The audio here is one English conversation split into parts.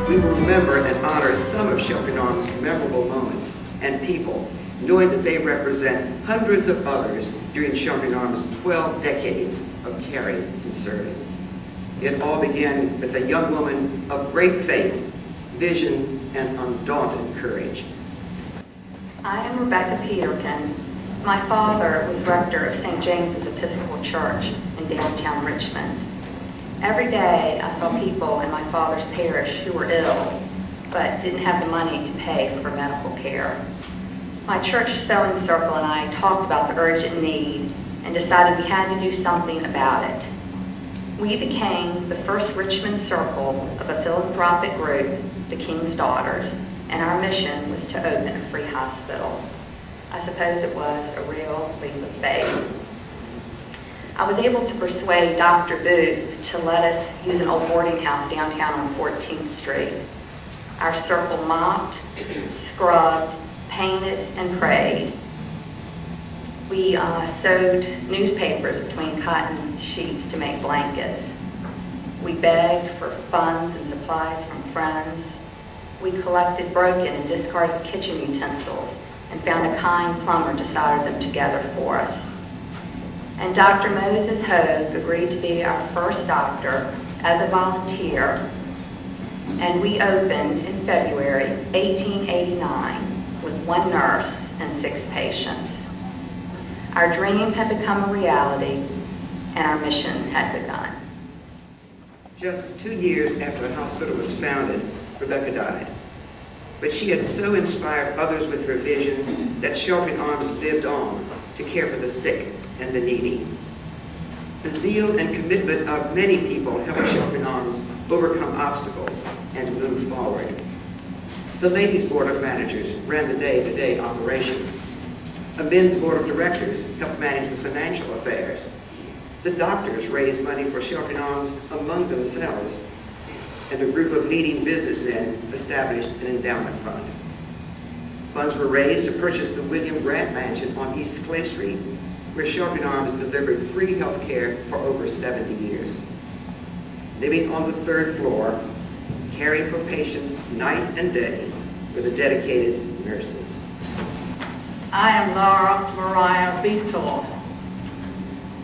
We will remember and honor some of Sheltering Arms' memorable moments and people, knowing that they represent hundreds of others during Sheltering Arms' 12 decades of caring and serving. It all began with a young woman of great faith, vision, and undaunted courage. I am Rebecca Peterkin. My father was rector of St. James's Episcopal Church in downtown Richmond. Every day I saw people in my father's parish who were ill, but didn't have the money to pay for medical care. My church sewing circle and I talked about the urgent need and decided we had to do something about it. We became the first Richmond circle of a philanthropic group, the King's Daughters, and our mission was to open a free hospital. I suppose it was a real leap of faith. I was able to persuade Dr. Booth to let us use an old boarding house downtown on 14th Street. Our circle mopped, scrubbed, painted, and prayed. We sewed newspapers between cotton sheets to make blankets. We begged for funds and supplies from friends. We collected broken and discarded kitchen utensils and found a kind plumber to solder them together for us. And Dr. Moses Hogue agreed to be our first doctor as a volunteer, and we opened in February 1889 with 1 nurse and 6 patients. Our dream had become a reality, and our mission had begun. Just 2 years after the hospital was founded, Rebecca died. But she had so inspired others with her vision that Sheltering Arms lived on to care for the sick and the needy. The zeal and commitment of many people helped Sheltering Arms overcome obstacles and move forward. The Ladies' Board of Managers ran the day-to-day operation. A men's board of directors helped manage the financial affairs. The doctors raised money for Sheltering Arms among themselves, and a group of leading businessmen established an endowment fund. Funds were raised to purchase the William Grant Mansion on East Clay Street, where Sheltering Arms delivered free health care for over 70 years. Living on the 3rd floor, caring for patients night and day were the dedicated nurses. I am Laura Mariah Beator.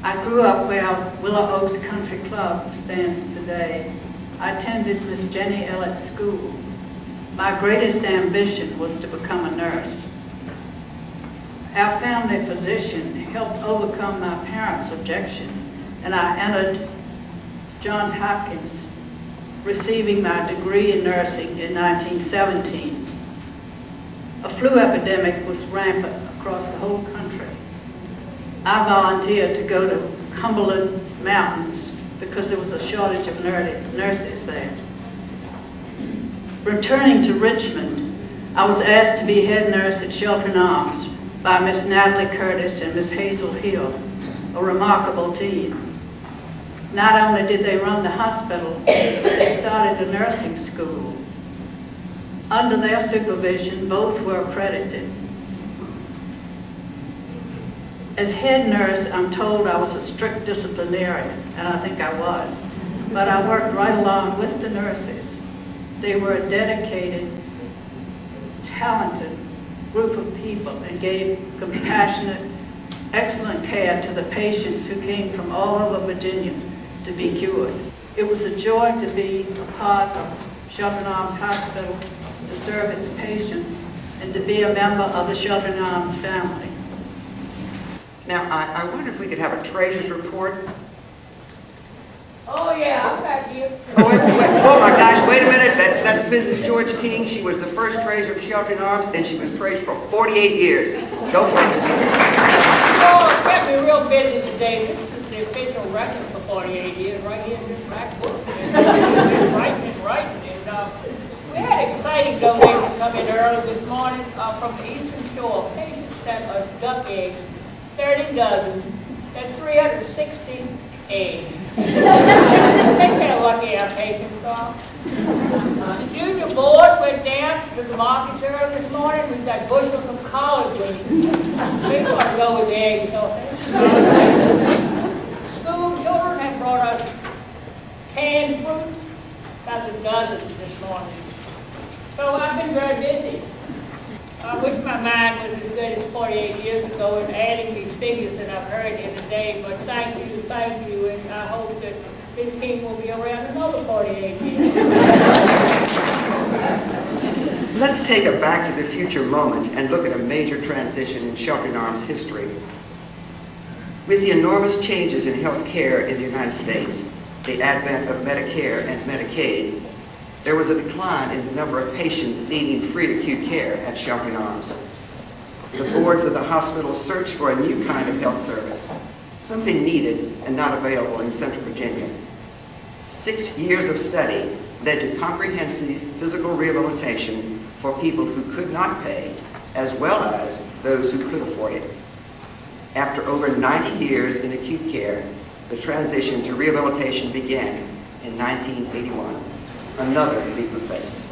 I grew up where Willow Oaks Country Club stands today. I attended Miss Jenny Ellett School. My greatest ambition was to become a nurse. Our family physician helped overcome my parents' objection, and I entered Johns Hopkins, receiving my degree in nursing in 1917. A flu epidemic was rampant across the whole country. I volunteered to go to Cumberland Mountains because there was a shortage of nurses there. Returning to Richmond, I was asked to be head nurse at Sheltering Arms by Miss Natalie Curtis and Miss Hazel Hill, a remarkable team. Not only did they run the hospital, they started a nursing school. Under their supervision, both were accredited. As head nurse, I'm told I was a strict disciplinarian, and I think I was. But I worked right along with the nurses. They were a dedicated, talented group of people and gave compassionate, excellent care to the patients who came from all over Virginia to be cured. It was a joy to be a part of Sheltering Arms Hospital, to serve its patients, and to be a member of the Sheltering Arms family. Now, I wonder if we could have a treasurer's report. Oh yeah, I'm back here. Oh, oh my gosh, wait a minute. That's Mrs. George King. She was the first treasurer of Sheltering Arms, and she was treasurer for 48 years. Go for it, Mrs. Oh, it kept me real busy today. This is the official record for 48 years right here in this back book. And writing. And we had exciting donations come in early this morning from the Eastern Shore. Patients sent us duck eggs, 30 dozen, and 360 eggs. They kind of lucky our patients are. The junior board went down to the markets early this morning. We've got bushels of collard greens. They want to go with the eggs, don't they? School children have brought us canned fruit, about the dozens this morning. So I've been very busy. I wish my mind was as good as 48 years ago in adding these figures that I've heard here today, but thank you, and I hope that this team will be around another 48 years. Let's take a back to the future moment and look at a major transition in Sheltering Arms history. With the enormous changes in health care in the United States, the advent of Medicare and Medicaid, there was a decline in the number of patients needing free acute care at Sheltering Arms. The boards of the hospital searched for a new kind of health service, something needed and not available in Central Virginia. 6 years of study led to comprehensive physical rehabilitation for people who could not pay, as well as those who could afford it. After over 90 years in acute care, the transition to rehabilitation began in 1981. Another leap of faith.